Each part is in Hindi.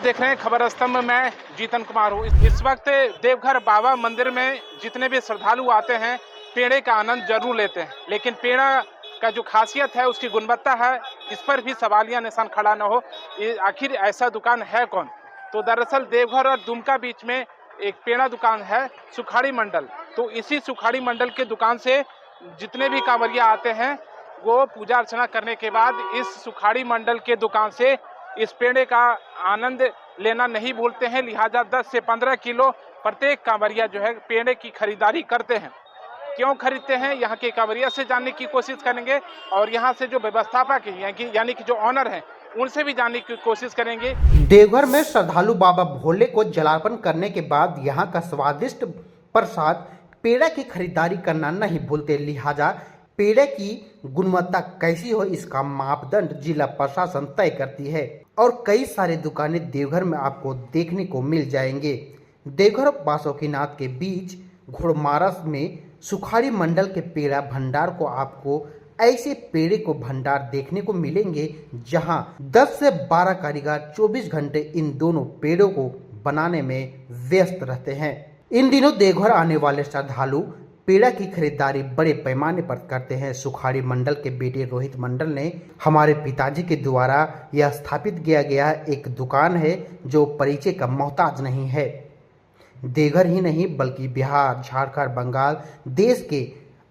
देख रहे हैं खबर स्तंभ में मैं जीतन कुमार हूँ। इस वक्त देवघर बाबा मंदिर में जितने भी श्रद्धालु आते हैं पेड़े का आनंद जरूर लेते हैं, लेकिन पेड़ा का जो खासियत है उसकी गुणवत्ता है, इस पर भी सवालिया निशान खड़ा न हो। आखिर ऐसा दुकान है कौन? तो दरअसल देवघर और दुमका बीच में एक पेड़ा दुकान है, सुखाड़ी मंडल। तो इसी सुखाड़ी मंडल के दुकान से जितने भी कांवरिया आते हैं वो पूजा अर्चना करने के बाद इस सुखाड़ी मंडल के दुकान से इस पेड़े का आनंद लेना नहीं भूलते हैं। लिहाजा 10 से 15 किलो प्रत्येक कांवरिया जो है पेड़े की खरीदारी करते हैं। क्यों खरीदते हैं यहाँ के कांवरिया से जानने की कोशिश करेंगे और यहाँ से जो व्यवस्थापक यानी कि जो ऑनर हैं उनसे भी जानने की कोशिश करेंगे। देवघर में श्रद्धालु बाबा भोले को जलार्पण करने के बाद यहाँ का स्वादिष्ट प्रसाद पेड़ा की खरीदारी करना नहीं भूलते। लिहाजा पेड़े की गुणवत्ता कैसी हो इसका मापदंड जिला प्रशासन तय करती है और कई सारे दुकानें देवघर में आपको देखने को मिल जाएंगे। देवघर और बासुकीनाथ के बीच घोड़मारस में सुखाड़ी मंडल के पेड़ा भंडार को आपको ऐसे पेड़े को भंडार देखने को मिलेंगे जहां 10 से 12 कारीगर 24 घंटे इन दोनों पेड़ों को बनाने में व्यस्त रहते हैं। इन दिनों देवघर आने वाले श्रद्धालु पेड़ा की खरीदारी बड़े पैमाने पर करते हैं। सुखाड़ी मंडल के बेटे रोहित मंडल ने हमारे पिताजी के द्वारा यह स्थापित किया गया एक दुकान है जो परिचय का मोहताज नहीं है। देवघर ही नहीं बल्कि बिहार, झारखंड, बंगाल, देश के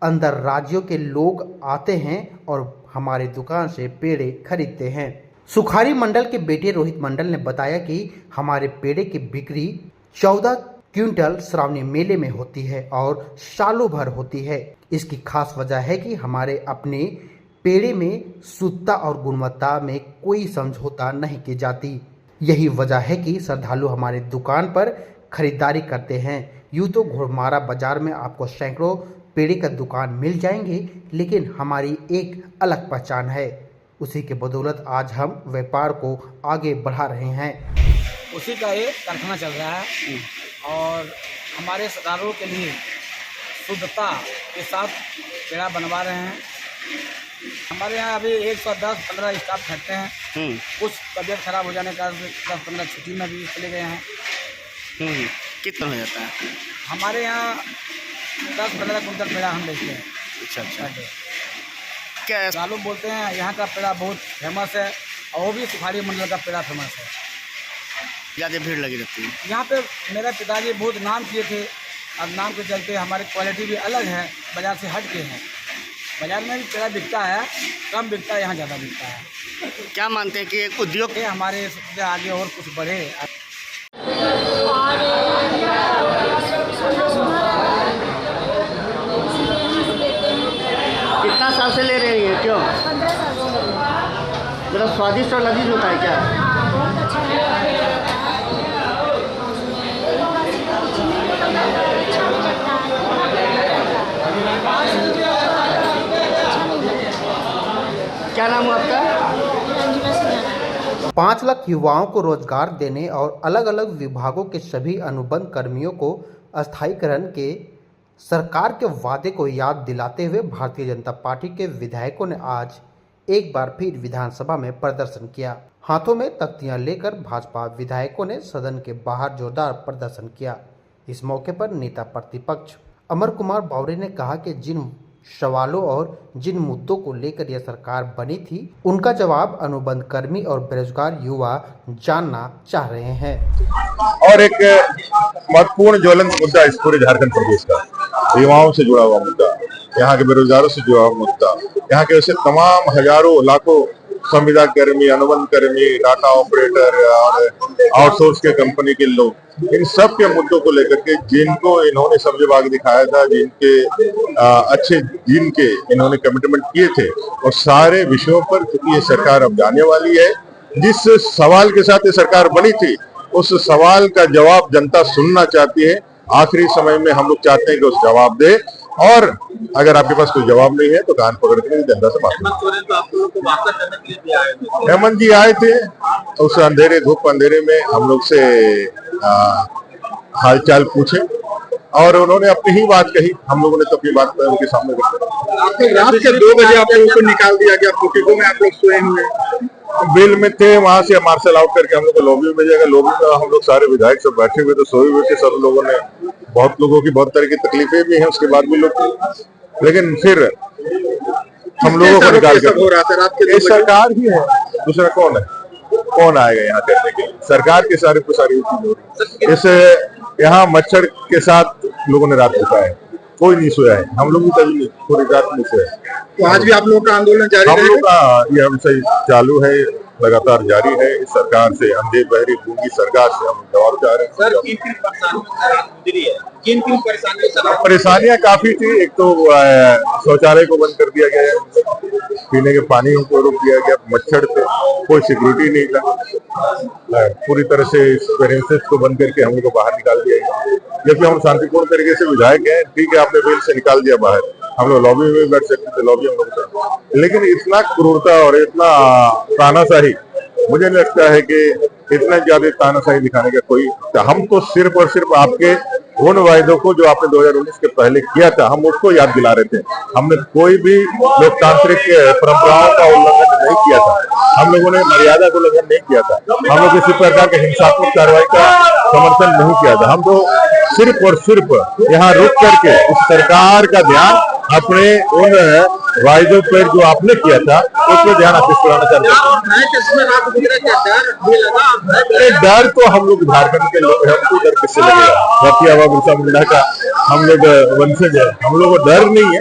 अंदर राज्यों के लोग आते हैं और हमारे दुकान से पेड़े खरीदते हैं। सुखाड़ी मंडल के बेटे रोहित मंडल ने बताया कि हमारे पेड़े की बिक्री 14 क्विंटल श्रावणी मेले में होती है और सालों भर होती है। इसकी खास वजह है कि हमारे अपने पेड़े में शुद्धता और गुणवत्ता में कोई समझौता नहीं की जाती। यही वजह है कि श्रद्धालु हमारे दुकान पर खरीदारी करते हैं। यूँ तो घोड़मारा बाजार में आपको सैकड़ों पेड़े का दुकान मिल जाएंगे, लेकिन हमारी एक अलग पहचान है। उसी के बदौलत आज हम व्यापार को आगे बढ़ा रहे हैं। उसी का एक कारखाना चल रहा है और हमारे श्रद्धालुओं के लिए शुद्धता के साथ पेड़ा बनवा रहे हैं। हमारे यहाँ अभी 110-15 स्टाफ खटते हैं। कुछ तबीयत खराब हो जाने का 10-15 छुट्टी में भी चले गए हैं। कितना हो जाता है? हमारे यहाँ 10-15 कुंटल पेड़ा हम बेचते हैं। अच्छा। क्या श्रद्धालु बोलते हैं यहाँ का पेड़ा बहुत फेमस है और वो भी सुखाड़ी मंडल का पेड़ा फेमस है। ज़्यादा भीड़ लगी रहती है यहाँ पे। मेरे पिताजी बहुत नाम किए थे, अब नाम के चलते हमारी क्वालिटी भी अलग है, बाज़ार से हट के है। बाज़ार में भी पेड़ा बिकता है, कम बिकता है, यहाँ ज़्यादा बिकता है। क्या मानते हैं कि एक उद्योग हमारे सबसे आगे और कुछ बढ़े। कितना साल से ले रही है? क्यों? 15 साल से ले रही हूँ। मतलब स्वादिष्ट और लजीज होता है क्या? हाँ, बहुत अच्छा लगता है। अच्छा नहीं लगता है, क्या नाम है आपका? 5 लाख युवाओं को रोजगार देने और अलग अलग विभागों के सभी अनुबंध कर्मियों को स्थायीकरण के सरकार के वादे को याद दिलाते हुए भारतीय जनता पार्टी के विधायकों ने आज एक बार फिर विधानसभा में प्रदर्शन किया। हाथों में तख्तियां लेकर भाजपा विधायकों ने सदन के बाहर जोरदार प्रदर्शन किया। इस मौके पर नेता प्रतिपक्ष अमर कुमार बावरे ने कहा कि जिन सवालों और जिन मुद्दों को लेकर यह सरकार बनी थी उनका जवाब अनुबंध कर्मी और बेरोजगार युवा जानना चाह रहे हैं। और एक महत्वपूर्ण ज्वलंत मुद्दा इस पूरे झारखंड प्रदेश का युवाओं से जुड़ा हुआ मुद्दा, यहाँ के बेरोजगारों से जुड़ा हुआ मुद्दा, यहाँ के ऐसे तमाम हजारों लाखों संविदा कर्मी, अनुबंध कर्मी, डाटा ऑपरेटर और आउटसोर्स के कंपनी के लोग, इन सब के मुद्दों को लेकर के जिनको इन्होंने सब्जी बाग दिखाया था, जिनके इन्होंने कमिटमेंट किए थे, और सारे विषयों पर क्योंकि ये सरकार अब जाने वाली है, जिस सवाल के साथ ये सरकार बनी थी उस सवाल का जवाब जनता सुनना चाहती है। आखिरी समय में हम लोग चाहते हैं कि उस जवाब दे, और अगर आपके पास कोई जवाब नहीं है तो कान पकड़ के जनता से बात करें। हेमंत जी आए थे उस अंधेरे धूप अंधेरे में हम लोग से हालचाल पूछे और उन्होंने अपनी ही बात कही। हम लोगों ने तो अपनी बात उनके सामने रखी। रात के 2 बजे आप लोगों को निकाल दिया गया, पोर्टिको में आप लोग सोए हुए। बिल में थे, वहां से मार्शल आउट करके हम लोग को लॉबी में भेजेगा। लॉबी में हम लोग सारे विधायक सब बैठे हुए थे, सोए हुए थे। सब लोगों ने, बहुत लोगों की बहुत तरह की तकलीफें भी हैं, उसके बाद भी लोग, लेकिन फिर हम लोगों को निकाल के, ये सरकार ही है, दूसरा कौन है? कौन आएगा यहाँ करने के लिए? सरकार के सारे को सारी चीज हो रही। इसे यहाँ मच्छर के साथ लोगों ने रात बिताया है, कोई नहीं सोया है। हम लोग भी कभी पूरी रात नहीं सोए। तो आज भी आप लोगों का आंदोलन जारी हम लोग रहेगा? का ये हमसे चालू है, लगातार जारी है। इस सरकार से, अंधे बहरी गूंगी सरकार से हम जवाब चाह रहे हैं। सर किन परेशानियों? परेशानियां काफी थी। एक तो शौचालय को बंद कर दिया गया है, पीने के पानी को रोक दिया गया, मच्छर थे, कोई सिक्योरिटी नहीं था। पूरी तरह से इस प्रेमिसेस को बंद करके हम लोग को बाहर निकाल दिया गया। जबकि हम शांतिपूर्ण तरीके से विधायक हैं, ठीक है, आपने बेल से निकाल दिया बाहर, हम लोग लॉबी में बैठ सकते थे, लॉबी हम लोग, लेकिन इतना क्रूरता और इतना तानाशाही, मुझे नहीं लगता है कि इतना ज्यादा तानाशाही दिखाने का कोई। हम तो सिर्फ और सिर्फ आपके उन वायदों को जो आपने 2019 के पहले किया था, हम उसको याद दिला रहे थे। हमने कोई भी लोकतांत्रिक परंपराओं का उल्लंघन नहीं किया था, हम लोगों ने मर्यादा का उल्लंघन नहीं किया था, हम लोग किसी प्रकार के हिंसात्मक कार्रवाई का समर्थन नहीं किया था। हम तो सिर्फ और सिर्फ यहाँ रुक करके उस सरकार का ध्यान अपने उन वायदों पर जो आपने किया था उस पर ध्यान आकृष्ट कराना चाहते हैं। डर तो हम लोग झारखंड के लोग हैं, हमको डर किससे लगेगा? रतिया बाबा बिरसा मुंडा का हम लोग वंशज है, हम लोग को डर नहीं है।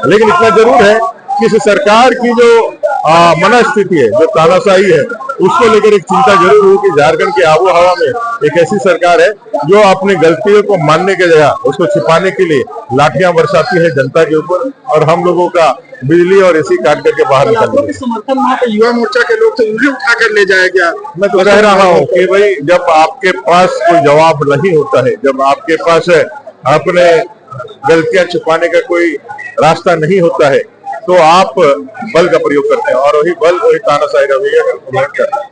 लेकिन इतना जरूर है कि इस सरकार की जो मनस्थिति है, जो तानाशाही है, उसको लेकर एक चिंता जरूर हुई कि झारखंड की आबो हवा में एक ऐसी सरकार है जो अपनी गलतियों को मानने के जगह उसको छिपाने के लिए लाठियां बरसाती है जनता के ऊपर, और हम लोगों का बिजली और एसी काट करके बाहर निकाल। समर्थन वहाँ पे युवा मोर्चा के लोग थे, उन्हें उठा कर ले जाया गया। मैं तो कह रहा हूँ कि भाई, जब आपके पास कोई जवाब नहीं होता है, जब आपके पास अपने गलतियां छुपाने का कोई रास्ता नहीं होता है, तो आप बल का प्रयोग करते हैं, और वही बल, वही तानाशाही रवैया का प्रयोग करते हैं।